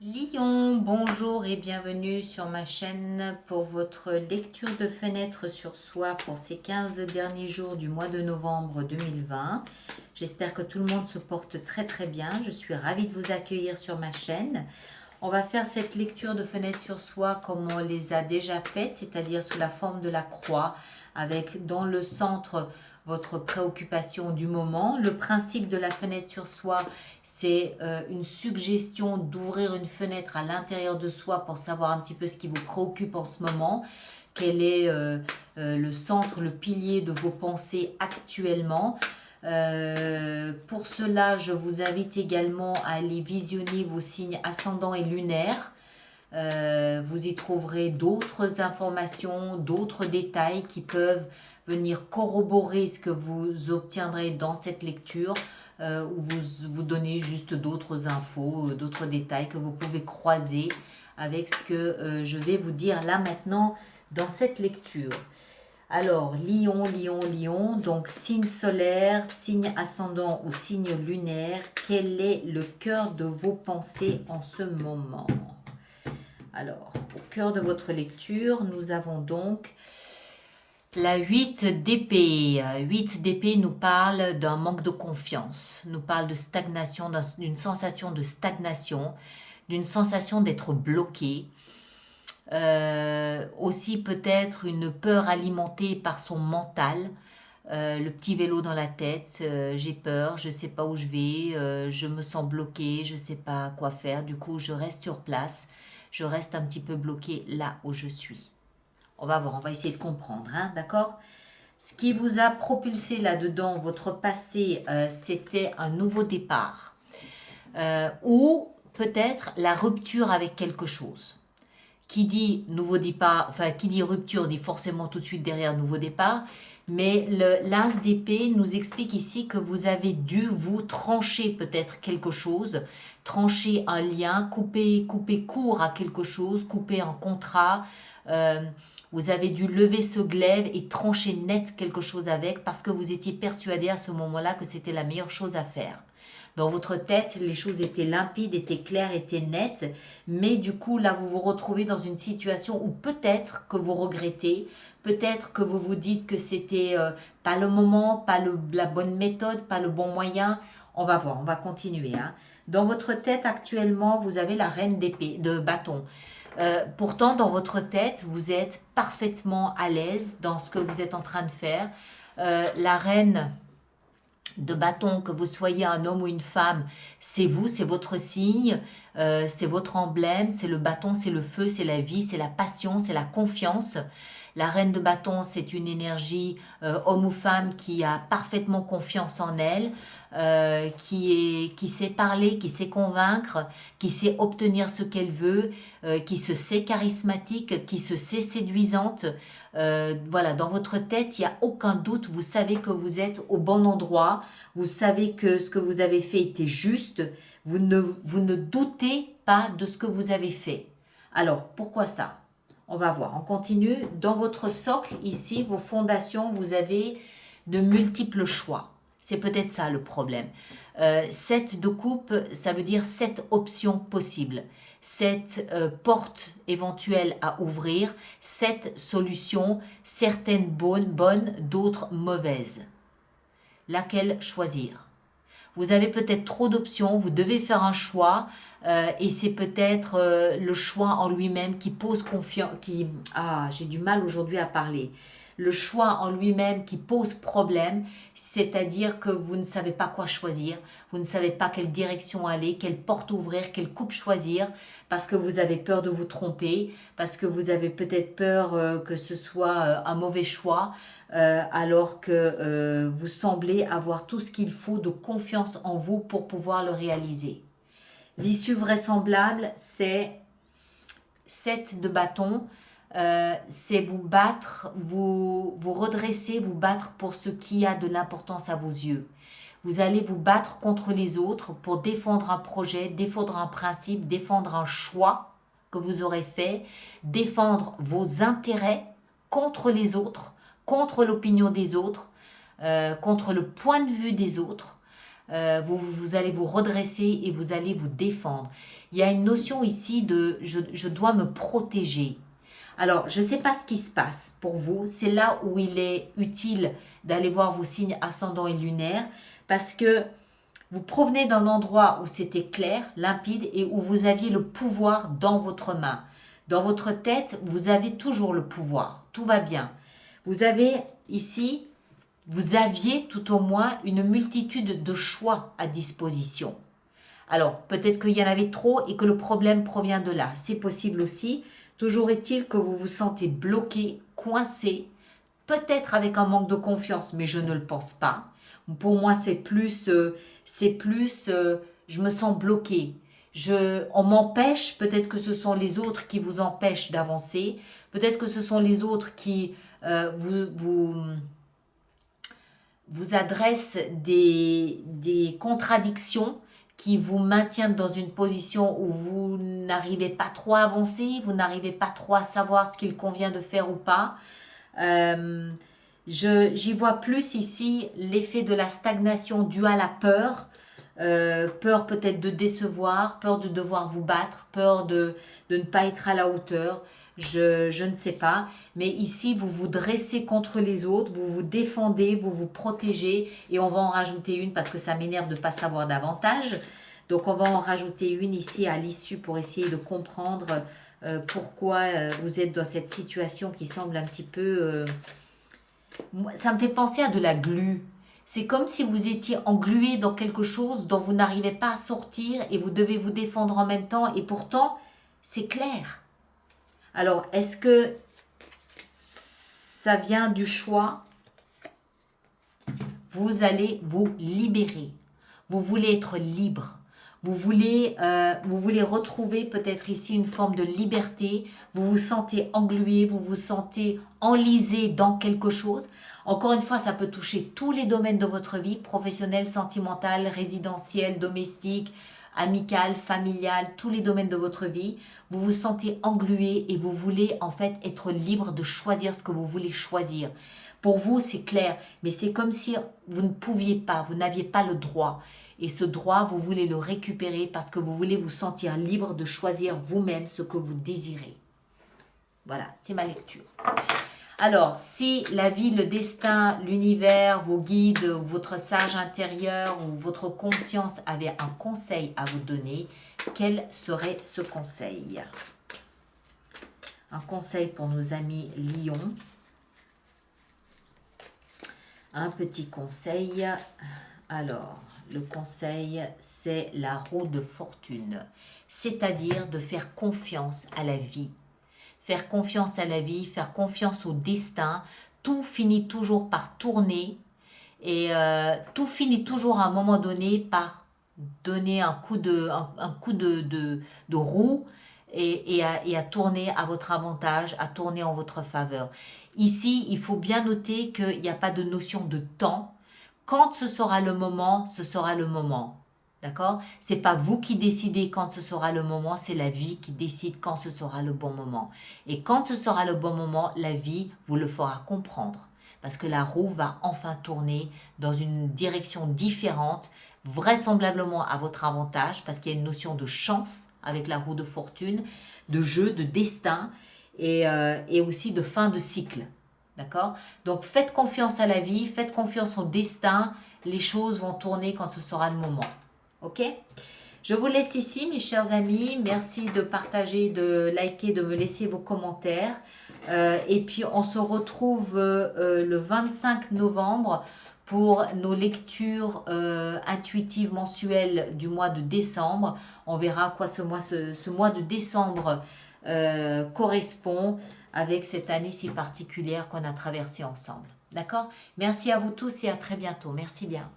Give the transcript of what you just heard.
Lion, bonjour et bienvenue sur ma chaîne pour votre lecture de fenêtre sur soi pour ces 15 derniers jours du mois de novembre 2020. J'espère que tout le monde se porte très très bien. Je suis ravie de vous accueillir sur ma chaîne. On va faire cette lecture de fenêtre sur soi comme on les a déjà faites, c'est-à-dire sous la forme de la croix, avec dans le centre votre préoccupation du moment. Le principe de la fenêtre sur soi, c'est une suggestion d'ouvrir une fenêtre à l'intérieur de soi pour savoir un petit peu ce qui vous préoccupe en ce moment, quel est le centre, le pilier de vos pensées actuellement. Pour cela, je vous invite également à aller visionner vos signes ascendants et lunaires. Vous y trouverez d'autres informations, d'autres détails qui peuvent venir corroborer ce que vous obtiendrez dans cette lecture ou vous donner juste d'autres infos, d'autres détails que vous pouvez croiser avec ce que je vais vous dire là maintenant dans cette lecture. Alors, Lion, Lion, Lion, donc signe solaire, signe ascendant ou signe lunaire, quel est le cœur de vos pensées en ce moment? Alors, au cœur de votre lecture, nous avons donc la 8 d'épée. 8 d'épée nous parle d'un manque de confiance, nous parle de stagnation, d'une sensation de stagnation, d'une sensation d'être bloqué. Aussi peut-être une peur alimentée par son mental, le petit vélo dans la tête, j'ai peur, je ne sais pas où je vais, je me sens bloqué, je ne sais pas quoi faire, du coup je reste sur place, je reste un petit peu bloqué là où je suis. On va voir, on va essayer de comprendre, hein, d'accord? Ce qui vous a propulsé là-dedans, votre passé, c'était un nouveau départ. Ou peut-être la rupture avec quelque chose. Qui dit nouveau départ, enfin qui dit rupture dit forcément tout de suite derrière nouveau départ, mais l'as d'épée nous explique ici que vous avez dû vous trancher peut-être quelque chose, trancher un lien, couper court à quelque chose, couper un contrat. euh, vous avez dû lever ce glaive et trancher net quelque chose avec parce que vous étiez persuadé à ce moment-là que c'était la meilleure chose à faire. Dans votre tête, les choses étaient limpides, étaient claires, étaient nettes, mais du coup, là, vous vous retrouvez dans une situation où peut-être que vous regrettez, peut-être que vous vous dites que c'était pas le moment, pas la bonne méthode, pas le bon moyen. On va voir, on va continuer, hein. Dans votre tête actuellement, vous avez la reine d'épée, de bâton. Pourtant, dans votre tête, vous êtes parfaitement à l'aise dans ce que vous êtes en train de faire. La reine de bâton, que vous soyez un homme ou une femme, c'est vous, c'est votre signe, c'est votre emblème, c'est le bâton, c'est le feu, c'est la vie, c'est la passion, c'est la confiance. La reine de bâton, c'est une énergie homme ou femme qui a parfaitement confiance en elle, qui sait parler, qui sait convaincre, qui sait obtenir ce qu'elle veut, qui se sait charismatique, qui se sait séduisante. Voilà, dans votre tête, il n'y a aucun doute, vous savez que vous êtes au bon endroit, vous savez que ce que vous avez fait était juste, vous ne doutez pas de ce que vous avez fait. Alors, pourquoi ça? On va voir, on continue. Dans votre socle, ici, vos fondations, vous avez de multiples choix. C'est peut-être ça le problème. 7 de coupe, ça veut dire 7 options possibles. 7 portes éventuelles à ouvrir, 7 solutions, certaines bonnes, d'autres mauvaises. Laquelle choisir? Vous avez peut-être trop d'options, vous devez faire un choix et c'est peut-être le choix en lui-même qui pose confiance, j'ai du mal aujourd'hui à parler. Le choix en lui-même qui pose problème, c'est-à-dire que vous ne savez pas quoi choisir, vous ne savez pas quelle direction aller, quelle porte ouvrir, quelle coupe choisir, parce que vous avez peur de vous tromper, parce que vous avez peut-être peur que ce soit un mauvais choix, alors que vous semblez avoir tout ce qu'il faut de confiance en vous pour pouvoir le réaliser. L'issue vraisemblable, c'est 7 de bâton, c'est vous battre, vous redresser, vous battre pour ce qui a de l'importance à vos yeux. Vous allez vous battre contre les autres pour défendre un projet, défendre un principe, défendre un choix que vous aurez fait, défendre vos intérêts contre les autres, contre l'opinion des autres, contre le point de vue des autres. vous allez vous redresser et vous allez vous défendre. Il y a une notion ici de je dois me protéger. Alors, je ne sais pas ce qui se passe pour vous. C'est là où il est utile d'aller voir vos signes ascendants et lunaires parce que vous provenez d'un endroit où c'était clair, limpide et où vous aviez le pouvoir dans votre main. Dans votre tête, vous avez toujours le pouvoir. Tout va bien. Vous avez ici, vous aviez tout au moins une multitude de choix à disposition. Alors, peut-être qu'il y en avait trop et que le problème provient de là. C'est possible aussi. Toujours est-il que vous vous sentez bloqué, coincé, peut-être avec un manque de confiance, mais je ne le pense pas. Pour moi, c'est plus, je me sens bloqué. On m'empêche, peut-être que ce sont les autres qui vous empêchent d'avancer, peut-être que ce sont les autres qui vous adressent des contradictions qui vous maintiennent dans une position où vous n'arrivez pas trop à avancer, vous n'arrivez pas trop à savoir ce qu'il convient de faire ou pas. J'y vois plus ici l'effet de la stagnation due à la peur. Peur peut-être de décevoir, peur de devoir vous battre, peur de ne pas être à la hauteur. Je ne sais pas. Mais ici, vous vous dressez contre les autres, vous vous défendez, vous vous protégez. Et on va en rajouter une parce que ça m'énerve de ne pas savoir davantage. Donc, on va en rajouter une ici à l'issue pour essayer de comprendre pourquoi vous êtes dans cette situation qui semble un petit peu... ça me fait penser à de la glu. C'est comme si vous étiez englué dans quelque chose dont vous n'arrivez pas à sortir et vous devez vous défendre en même temps. Et pourtant, c'est clair. Alors, est-ce que ça vient du choix? Vous allez vous libérer. Vous voulez être libre. Vous voulez retrouver peut-être ici une forme de liberté. Vous vous sentez englué, vous vous sentez enlisé dans quelque chose. Encore une fois, ça peut toucher tous les domaines de votre vie, professionnel, sentimental, résidentiel, domestique, amical, familial, tous les domaines de votre vie. Vous vous sentez englué et vous voulez en fait être libre de choisir ce que vous voulez choisir. Pour vous, c'est clair, mais c'est comme si vous ne pouviez pas, vous n'aviez pas le droit. Et ce droit, vous voulez le récupérer parce que vous voulez vous sentir libre de choisir vous-même ce que vous désirez. Voilà, c'est ma lecture. Alors, si la vie, le destin, l'univers, vos guides, votre sage intérieur ou votre conscience avait un conseil à vous donner, quel serait ce conseil? Un conseil pour nos amis lions. Un petit conseil. Alors, le conseil, c'est la roue de fortune, c'est-à-dire de faire confiance à la vie. Faire confiance à la vie, faire confiance au destin, tout finit toujours par tourner et tout finit toujours à un moment donné par donner un coup de roue et à tourner à votre avantage, à tourner en votre faveur. Ici, il faut bien noter qu'il n'y a pas de notion de temps. Quand ce sera le moment, ce sera le moment. D'accord? C'est pas vous qui décidez quand ce sera le moment, c'est la vie qui décide quand ce sera le bon moment. Et quand ce sera le bon moment, la vie vous le fera comprendre. Parce que la roue va enfin tourner dans une direction différente, vraisemblablement à votre avantage, parce qu'il y a une notion de chance avec la roue de fortune, de jeu, de destin et aussi de fin de cycle. D'accord? Donc faites confiance à la vie, faites confiance au destin, les choses vont tourner quand ce sera le moment. Ok? Je vous laisse ici, mes chers amis. Merci de partager, de liker, de me laisser vos commentaires. Et puis on se retrouve le 25 novembre pour nos lectures intuitives mensuelles du mois de décembre. On verra à quoi ce mois de décembre correspond avec cette année si particulière qu'on a traversée ensemble. D'accord? Merci à vous tous et à très bientôt. Merci bien.